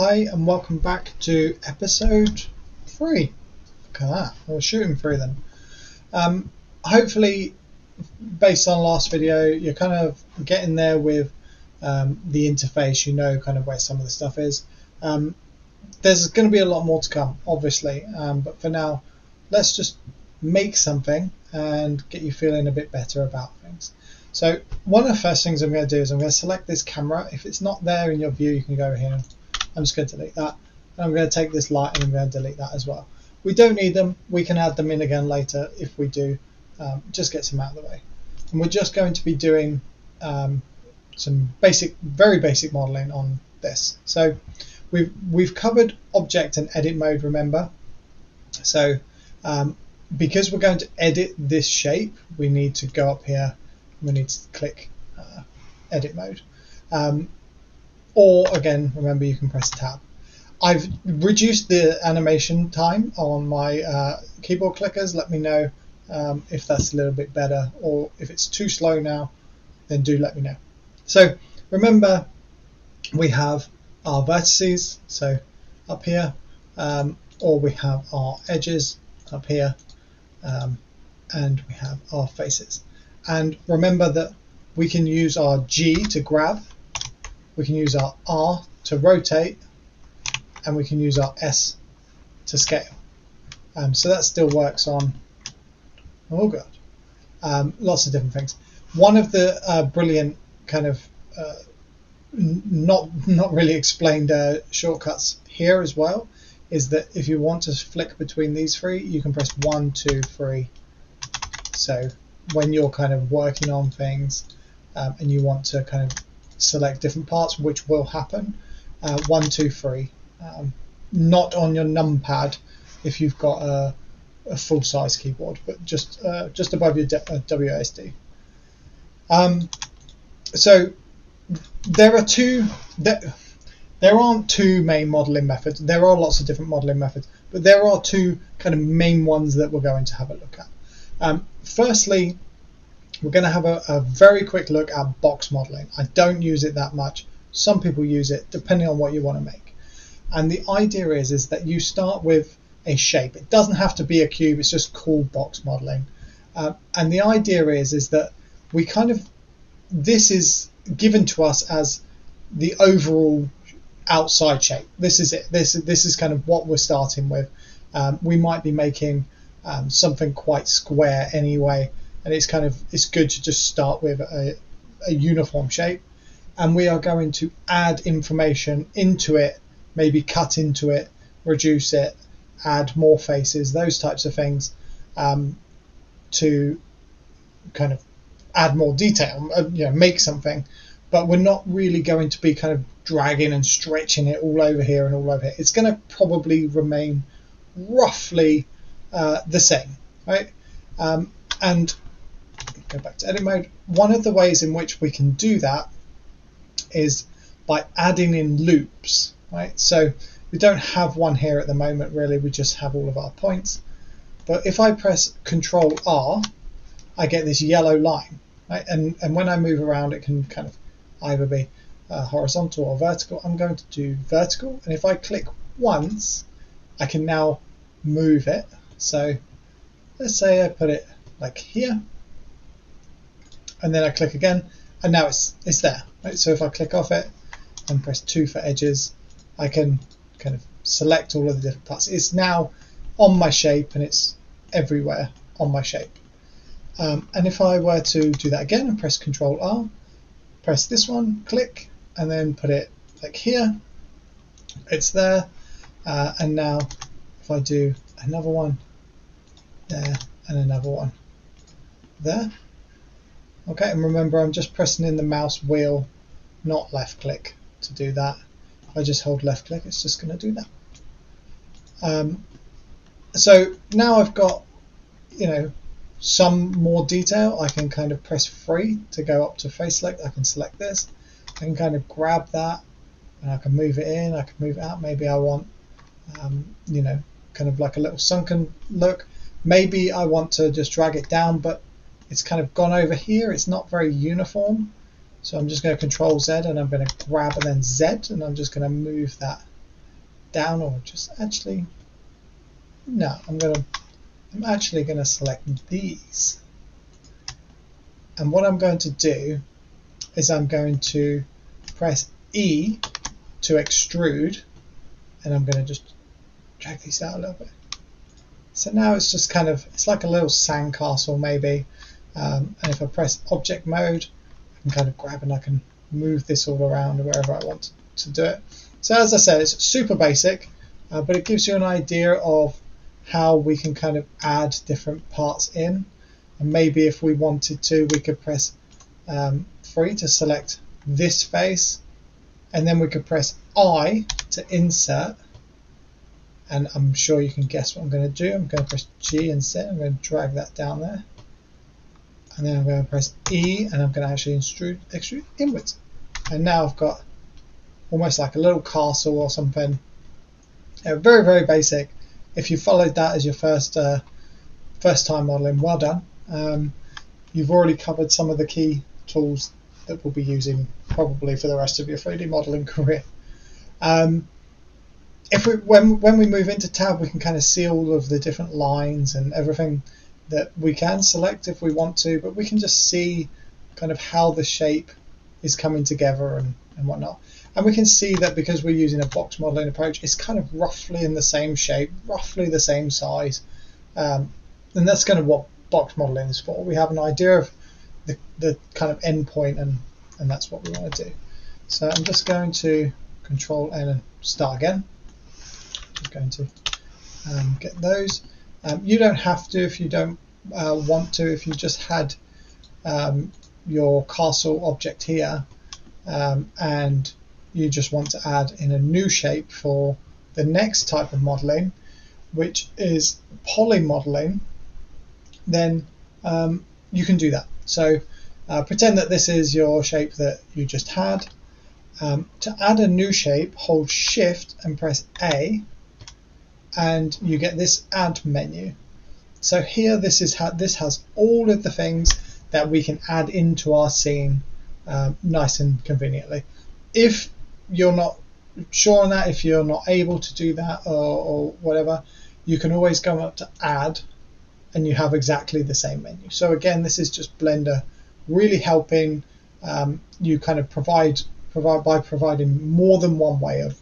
Hi and welcome back to episode 3. Look at that, I was shooting through them. Hopefully, based on last video, you're kind of getting there with the interface, you know kind of where some of the stuff is. There's going to be a lot more to come, obviously, but for now, let's just make something and get you feeling a bit better about things. So one of the first things I'm going to do is I'm going to select this camera. If it's not there in your view, you can go here. I'm just going to delete that. And I'm going to take this light and I'm going to delete that as well. We don't need them. We can add them in again later if we do. Just get some out of the way. And we're just going to be doing some basic, very basic modeling on this. So we've covered object and edit mode, remember. So because we're going to edit this shape, we need to go up here. We need to click edit mode. Or again, remember you can press tab. I've reduced the animation time on my keyboard clickers. Let me know if that's a little bit better, or if it's too slow now, then do let me know. So remember, we have our vertices, so up here, or we have our edges up here, and we have our faces. And remember that we can use our G to grab, we can use our R to rotate, and we can use our S to scale. So that still works on, oh god, lots of different things. One of the brilliant kind of not really explained shortcuts here as well is that if you want to flick between these three, you can press 1, 2, 3. So when you're kind of working on things and you want to kind of select different parts, which will happen, 1, 2, 3. Not on your numpad if you've got a full-size keyboard, but just above your WASD. So there aren't two main modeling methods. There are lots of different modeling methods, but there are two kind of main ones that we're going to have a look at. Firstly, we're going to have a very quick look at box modeling. I don't use it that much. Some people use it depending on what you want to make. And the idea is that you start with a shape. It doesn't have to be a cube. It's just called box modeling. And the idea is that we kind of, this is given to us as the overall outside shape. This is it. This is kind of what we're starting with. We might be making something quite square anyway. And it's good to just start with a uniform shape, and we are going to add information into it, maybe cut into it, reduce it, add more faces, those types of things, to kind of add more detail, make something. But we're not really going to be kind of dragging and stretching it all over here and all over here. It's going to probably remain roughly the same, right? And go back to edit mode. One of the ways in which we can do that is by adding in loops, right? So we don't have one here at the moment, really. We just have all of our points. But if I press Control R, I get this yellow line, right? And when I move around, it can kind of either be horizontal or vertical. I'm going to do vertical, and if I click once, I can now move it. So let's say I put it like here, and then I click again, and now it's there, right? So if I click off it and press 2 for edges, I can kind of select all of the different parts. It's now on my shape, and it's everywhere on my shape. And if I were to do that again and press Control R, press this one, click, and then put it like here, it's there. And now if I do another one there and another one there. Okay, and remember, I'm just pressing in the mouse wheel, not left click, to do that. If I just hold left click, it's just going to do that. So now I've got, some more detail. I can kind of press 3 to go up to face select. I can select this. I can kind of grab that, and I can move it in. I can move it out. Maybe I want, kind of like a little sunken look. Maybe I want to just drag it down, but it's kind of gone over here. It's not very uniform. So I'm just going to Control Z, and I'm going to grab and then Z, and I'm just going to move that down, or just actually, no, I'm actually going to select these. And what I'm going to do is I'm going to press E to extrude, and I'm going to just drag these out a little bit. So now it's just kind of, it's like a little sandcastle maybe. And if I press object mode, I can kind of grab and I can move this all around wherever I want to do it. So as I said, it's super basic, but it gives you an idea of how we can kind of add different parts in. And maybe if we wanted to, we could press 3 to select this face, and then we could press I to insert. And I'm sure you can guess what I'm going to do. I'm going to press G and Z. I'm going to drag that down there. And then I'm going to press E, and I'm going to actually extrude inwards. And now I've got almost like a little castle or something. Very, very basic. If you followed that as your first time modeling, well done. You've already covered some of the key tools that we'll be using probably for the rest of your 3D modeling career. When we move into tab, we can kind of see all of the different lines and everything that we can select if we want to, but we can just see kind of how the shape is coming together and whatnot. And we can see that because we're using a box modeling approach, it's kind of roughly in the same shape, roughly the same size. And that's kind of what box modeling is for. We have an idea of the kind of endpoint, and that's what we want to do. So I'm just going to Control N and start again. Just going to get those. You don't have to if you don't want to. If you just had your castle object here and you just want to add in a new shape for the next type of modeling, which is poly modeling, then you can do that. So pretend that this is your shape that you just had. To add a new shape, hold Shift and press A, and you get this add menu. So here this has all of the things that we can add into our scene nice and conveniently. If you're not sure on that, if you're not able to do that or whatever, you can always go up to add and you have exactly the same menu. So again, this is just Blender really helping you kind of provide by providing more than one way of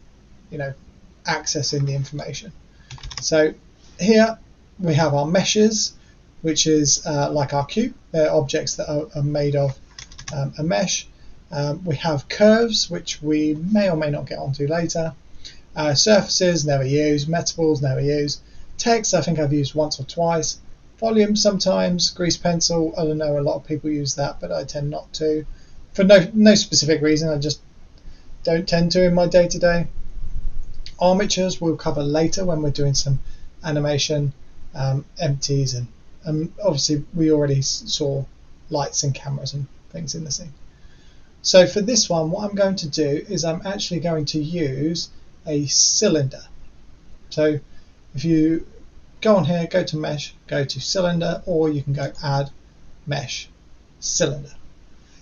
accessing the information. So here we have our meshes, which is like our cube. They're objects that are made of a mesh. We have curves, which we may or may not get onto later. Surfaces, never use. Metables, never use. Text, I think I've used once or twice. Volume sometimes. Grease pencil, I don't know, a lot of people use that, but I tend not to. For no specific reason, I just don't tend to in my day-to-day. Armatures we'll cover later when we're doing some animation, empties, and obviously we already saw lights and cameras and things in the scene. So for this one, what I'm going to do is I'm actually going to use a cylinder. So if you go on here, go to mesh, go to cylinder, or you can go add mesh cylinder.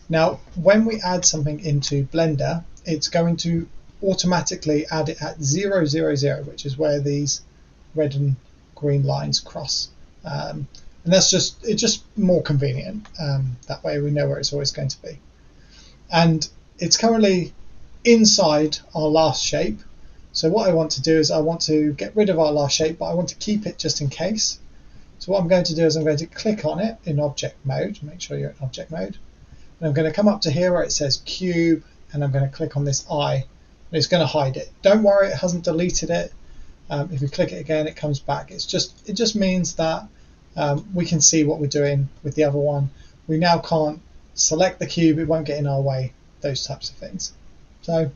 Now when we add something into Blender, it's going to automatically add it at 0, 0, 0, which is where these red and green lines cross. And it's just more convenient. That way we know where it's always going to be. And it's currently inside our last shape. So what I want to do is I want to get rid of our last shape, but I want to keep it just in case. So what I'm going to do is I'm going to click on it in object mode. Make sure you're in object mode. And I'm going to come up to here where it says cube, and I'm going to click on this eye, and it's going to hide it. Don't worry, it hasn't deleted it. If you click it again, it comes back. It just means that we can see what we're doing with the other one. We now can't select the cube, it won't get in our way, those types of things. So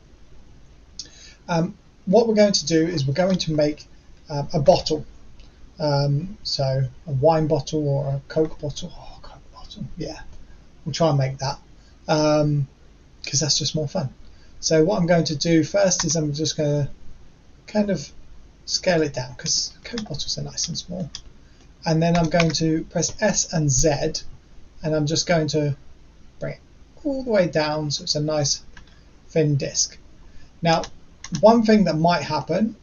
what we're going to do is we're going to make a bottle. So a wine bottle or a Coke bottle. Oh, Coke bottle, yeah. We'll try and make that because that's just more fun. So what I'm going to do first is I'm just going to kind of scale it down because Coke bottles are nice and small. And then I'm going to press S and Z, and I'm just going to bring it all the way down so it's a nice thin disc. Now, one thing that might happen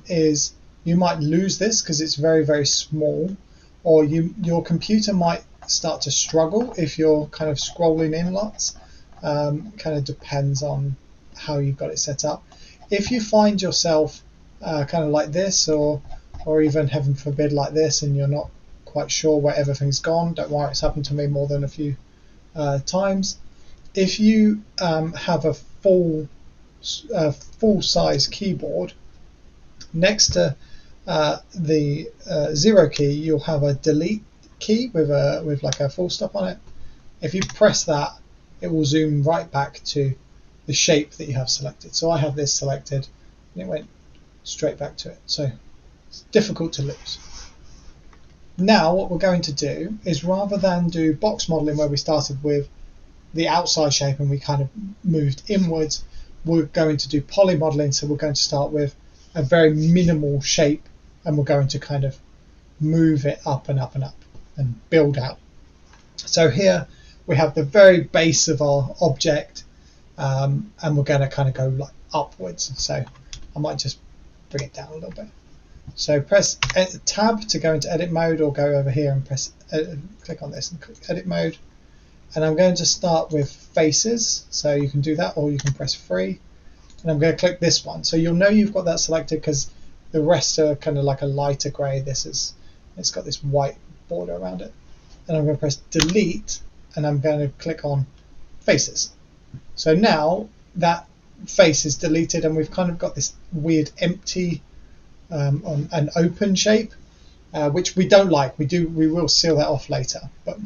is you might lose this because it's very, very small, or your computer might start to struggle if you're kind of scrolling in lots. Kind of depends on how you've got it set up. If you find yourself kind of like this, or even heaven forbid like this, and you're not quite sure where everything's gone, don't worry, it's happened to me more than a few times. If you have a full size keyboard, next to the 0 key, you'll have a delete key with like a full stop on it. If you press that, it will zoom right back to the shape that you have selected. So I have this selected, and it went straight back to it. So it's difficult to lose. Now what we're going to do is, rather than do box modeling where we started with the outside shape and we kind of moved inwards, we're going to do poly modeling. So we're going to start with a very minimal shape, and we're going to kind of move it up and up and up and build out. So here we have the very base of our object, and we're going to kind of go like upwards. So I might just bring it down a little bit. So press tab to go into edit mode, or go over here and press click on this and click edit mode. And I'm going to start with faces, so you can do that, or you can press free. And I'm going to click this one. So you'll know you've got that selected because the rest are kind of like a lighter grey. It's got this white border around it. And I'm going to press delete, and I'm going to click on faces. So now that face is deleted, and we've kind of got this weird empty on an open shape, which we don't like. We will seal that off later. But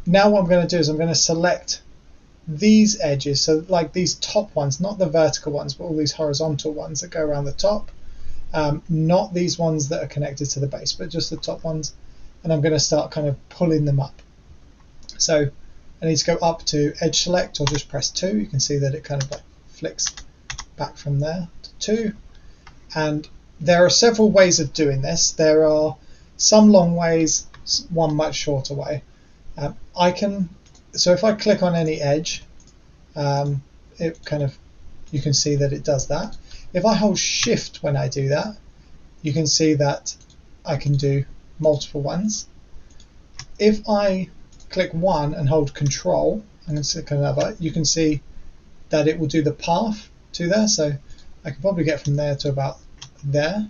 now what I'm going to do is I'm going to select these edges, so like these top ones, not the vertical ones, but all these horizontal ones that go around the top, not these ones that are connected to the base, but just the top ones. And I'm going to start kind of pulling them up. So I need to go up to edge select, or just press 2. You can see that it kind of like flicks back from there to 2. And there are several ways of doing this. There are some long ways, one much shorter way. So if I click on any edge, it kind of, you can see that it does that. If I hold shift when I do that, you can see that I can do multiple ones. If I click one and hold control and then click another, you can see that it will do the path to there. So I can probably get from there to about there,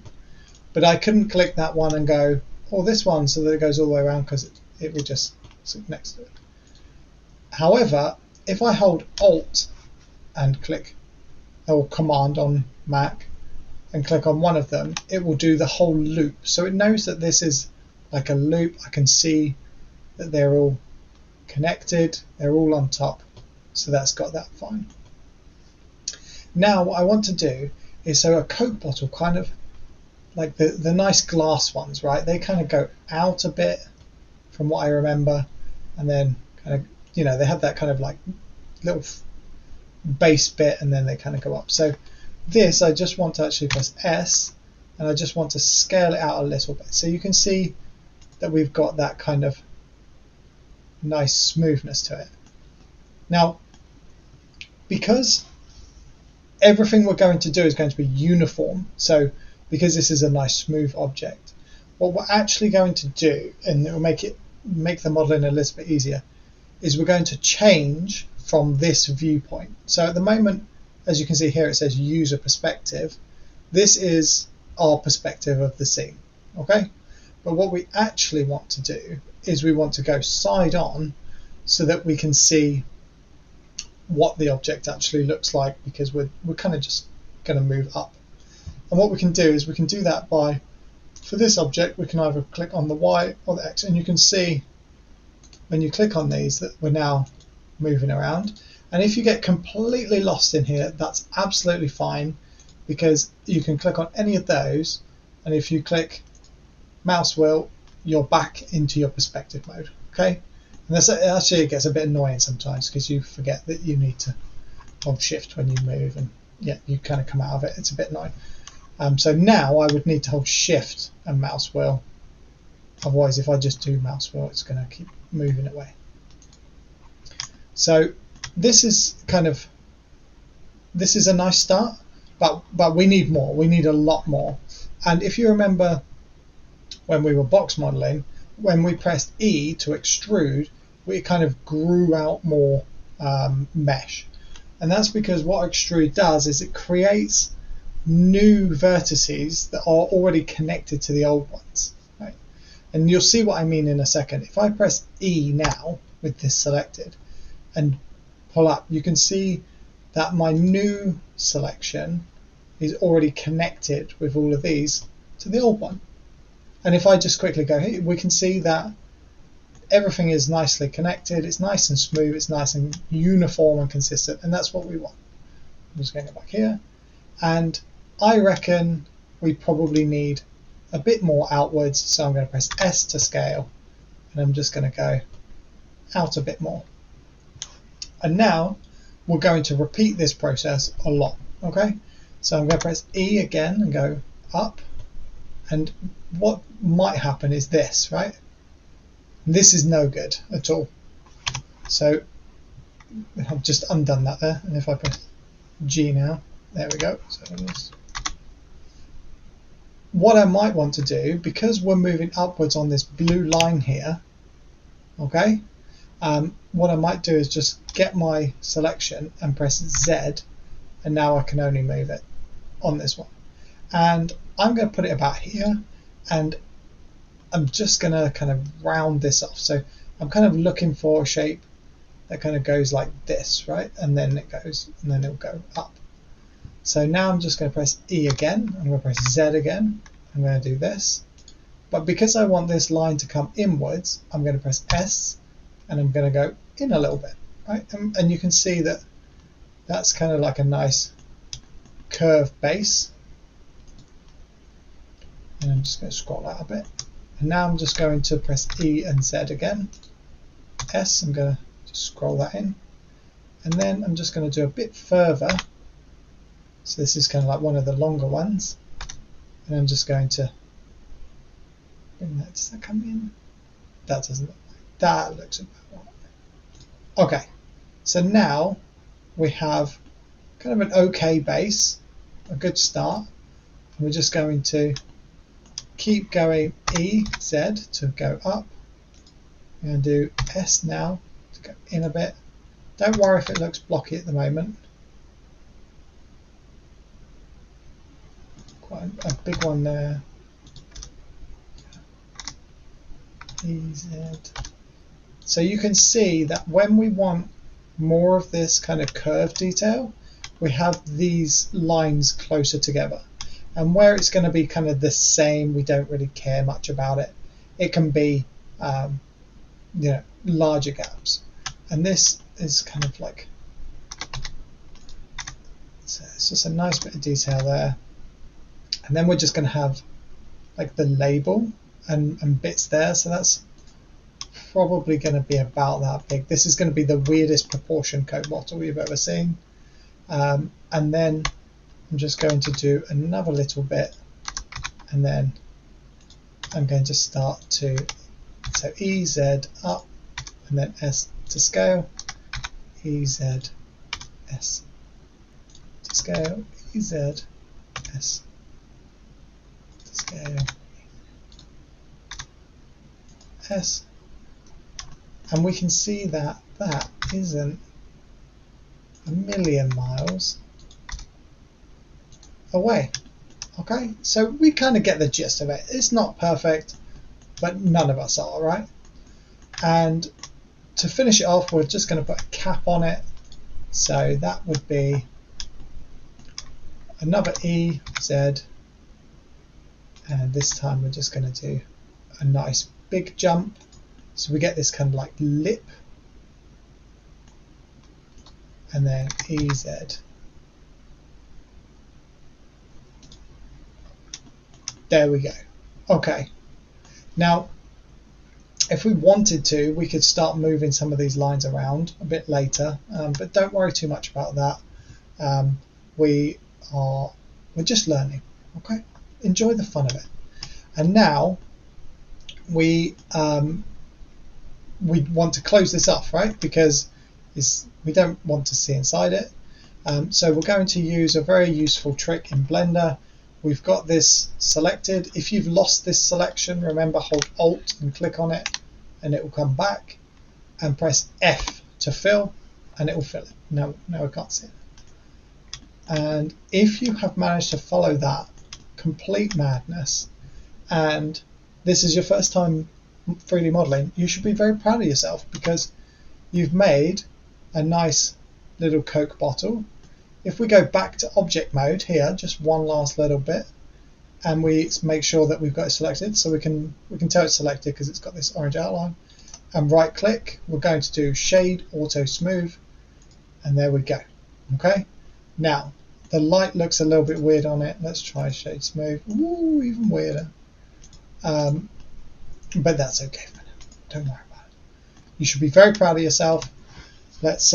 but I couldn't click that one and go, oh, this one, so that it goes all the way around, because it would just sit next to it. However, if I hold Alt and click, or Command on Mac, and click on one of them, it will do the whole loop. So it knows that this is like a loop. I can see that they're all connected, they're all on top, so that's got that fine. Now what I want to do is, so a Coke bottle, kind of like the nice glass ones, right? They kind of go out a bit from what I remember, and then kind of, you know, they have that kind of like little base bit, and then they kind of go up. So this, I just want to actually press S, and I just want to scale it out a little bit. So you can see that we've got that kind of nice smoothness to it. Now, because everything we're going to do is going to be uniform, so because this is a nice smooth object, what we're actually going to do, and it will make the modeling a little bit easier, is we're going to change from this viewpoint. So at the moment, as you can see here, it says user perspective. This is our perspective of the scene, okay? But what we actually want to do is we want to go side on, so that we can see what the object actually looks like, because we're kind of just going to move up. And what we can do is we can do that by, for this object, we can either click on the Y or the X, and you can see when you click on these that we're now moving around. And if you get completely lost in here, that's absolutely fine, because you can click on any of those, and if you click mouse wheel, you're back into your perspective mode, okay? And that's actually, it gets a bit annoying sometimes, because you forget that you need to hold shift when you move, and yeah, you kind of come out of it. It's a bit annoying. So now I would need to hold shift and mouse wheel. Otherwise, if I just do mouse wheel, it's going to keep moving away. So this is a nice start, but we need more. We need a lot more. And if you remember when we were box modeling, when we pressed E to extrude, we kind of grew out more mesh. And that's because what extrude does is it creates new vertices that are already connected to the old ones. Right? And you'll see what I mean in a second. If I press E now with this selected and pull up, you can see that my new selection is already connected with all of these to the old one. And if I just quickly go here, we can see that everything is nicely connected, it's nice and smooth, it's nice and uniform and consistent, and that's what we want. I'm just going to go back here, and I reckon we probably need a bit more outwards, so I'm going to press S to scale, and I'm just going to go out a bit more. And now we're going to repeat this process a lot, okay? So I'm going to press E again and go up, and what might happen is this, right? This is no good at all. So I've just undone that there, and if I press G now, there we go. So what I might want to do, because we're moving upwards on this blue line here, okay, what I might do is just get my selection and press Z, and now I can only move it on this one. And I'm going to put it about here, and I'm just going to kind of round this off. So I'm kind of looking for a shape that kind of goes like this, right? And then it goes, and then it'll go up. So now I'm just going to press E again. I'm going to press Z again. I'm going to do this. But because I want this line to come inwards, I'm going to press S, and I'm going to go in a little bit, right? And you can see that that's kind of like a nice curved base. And I'm just going to scroll out a bit. And now I'm just going to press E and Z again. S, I'm going to just scroll that in. And then I'm just going to do a bit further. So this is kind of like one of the longer ones. And I'm just going to bring that. Does that come in? That doesn't look like that. Looks about right. Okay. So now we have kind of an okay base, a good start. And we're just going to keep going E, Z to go up. I'm going to do S now to go in a bit. Don't worry if it looks blocky at the moment. Quite a big one there. E, Z. So you can see that when we want more of this kind of curve detail, we have these lines closer together. And where it's going to be kind of the same, we don't really care much about it. It can be, larger gaps. And this is kind of like, so it's just a nice bit of detail there. And then we're just going to have like the label and bits there. So that's probably going to be about that big. This is going to be the weirdest proportion code bottle you've ever seen. And then I'm just going to do another little bit, and then I'm going to start to, so E, Z up, and then S to scale, E, Z, S to scale, E, Z, S to scale, S, and we can see that that isn't a million miles away. Okay, so we kind of get the gist of it. It's not perfect, but none of us are, right? And to finish it off, we're just going to put a cap on it. So that would be another E, Z, and this time we're just going to do a nice big jump. So we get this kind of like lip, and then E, Z. There we go. Okay. Now, if we wanted to, we could start moving some of these lines around a bit later, but don't worry too much about that. We're just learning. Okay. Enjoy the fun of it. And now we want to close this off, right? Because we don't want to see inside it. So we're going to use a very useful trick in Blender. We've got this selected. If you've lost this selection, remember, hold Alt and click on it and it will come back, and press F to fill and it will fill it. Now I can't see it. And if you have managed to follow that complete madness, and this is your first time 3D modeling, you should be very proud of yourself, because you've made a nice little Coke bottle. If we go back to object mode here, just one last little bit, and we make sure that we've got it selected, so we can tell it's selected because it's got this orange outline, and right click, we're going to do shade auto smooth, and there we go. Okay, now the light looks a little bit weird on it. Let's try shade smooth. Ooh, even weirder. But that's okay for now. Don't worry about it. You should be very proud of yourself. Let's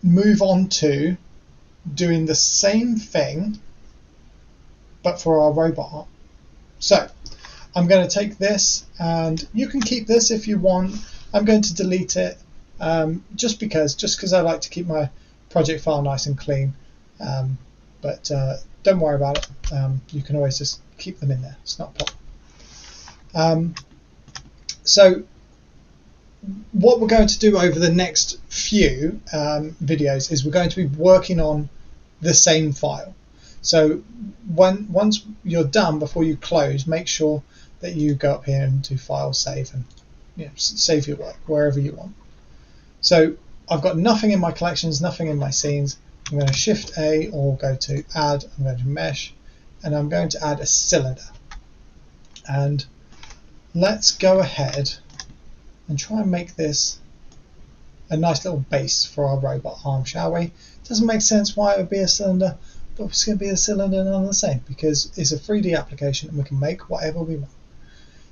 move on to doing the same thing, but for our robot arm. So I'm going to take this, and you can keep this if you want. I'm going to delete it just because I like to keep my project file nice and clean. But don't worry about it. You can always just keep them in there. It's not a problem. So what we're going to do over the next few videos is we're going to be working on the same file. So once you're done, before you close, make sure that you go up here and do File, Save, and save your work wherever you want. So I've got nothing in my collections, nothing in my scenes. I'm going to Shift A or go to Add. I'm going to Mesh, and I'm going to add a cylinder. And let's go ahead and try and make this a nice little base for our robot arm, shall we? It doesn't make sense why it would be a cylinder, but it's going to be a cylinder none the same, because it's a 3D application and we can make whatever we want.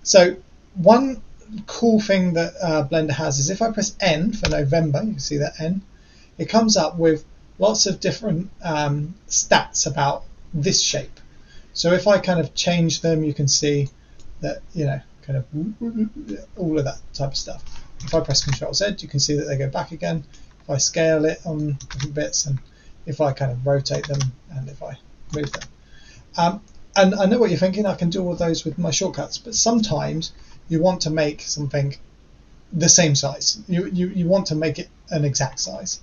So one cool thing that Blender has is if I press N for November, you can see that N, it comes up with lots of different stats about this shape. So if I kind of change them, you can see that, kind of all of that type of stuff. If I press Ctrl Z, you can see that they go back again. If I scale it on different bits, and if I kind of rotate them, and if I move them. And I know what you're thinking, I can do all those with my shortcuts, but sometimes you want to make something the same size. You want to make it an exact size,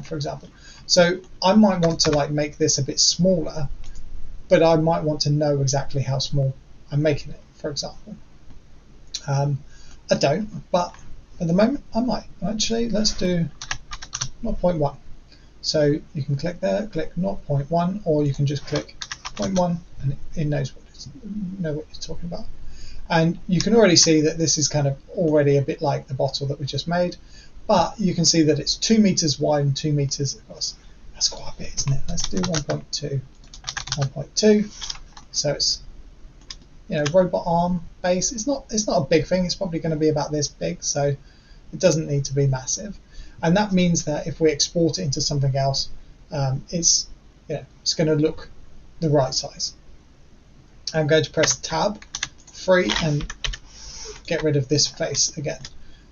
for example. So I might want to make this a bit smaller, but I might want to know exactly how small I'm making it, for example. I don't, but at the moment I might. Actually, let's do 0.1. So you can click there, click 0.1, or you can just click 0.1 and it knows what you're talking about. And you can already see that this is kind of already a bit like the bottle that we just made, but you can see that it's 2 meters wide and 2 meters across. That's quite a bit, isn't it? Let's do 1.2, 1.2. So it's robot arm base. It's not a big thing. It's probably going to be about this big, so it doesn't need to be massive. And that means that if we export it into something else, it's going to look the right size. I'm going to press Tab 3 and get rid of this face again.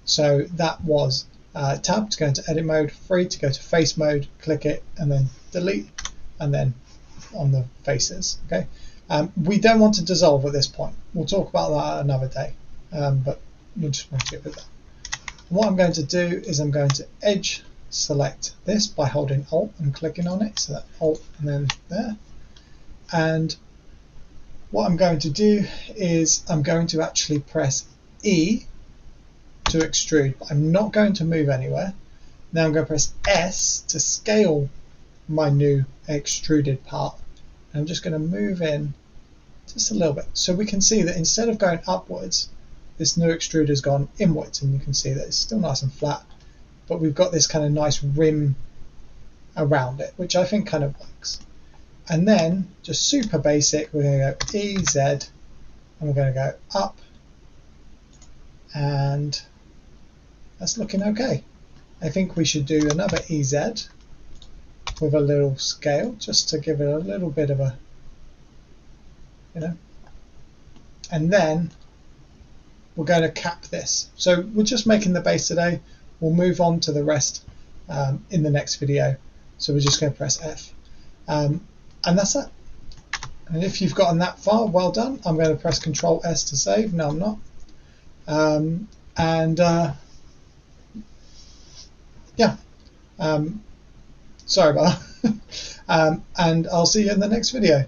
So that was Tab to go into edit mode, 3 to go to face mode, click it, and then delete, and then on the faces. Okay. We don't want to dissolve at this point. We'll talk about that another day, but we'll just want to get rid of that. What I'm going to do is I'm going to edge select this by holding Alt and clicking on it. So that Alt and then there. And what I'm going to do is I'm going to actually press E to extrude, but I'm not going to move anywhere. Now I'm going to press S to scale my new extruded part. And I'm just going to move in just a little bit. So we can see that instead of going upwards, this new extruder has gone inwards, and you can see that it's still nice and flat, but we've got this kind of nice rim around it, which I think kind of works. And then, just super basic, we're going to go EZ, and we're going to go up, and that's looking okay. I think we should do another EZ with a little scale, just to give it a little bit of a, and then we're going to cap this. So we're just making the base today. We'll move on to the rest in the next video. So we're just going to press F. And that's it. And if you've gotten that far, well done. I'm going to press Control S to save. No, I'm not. Yeah. Sorry about that. And I'll see you in the next video.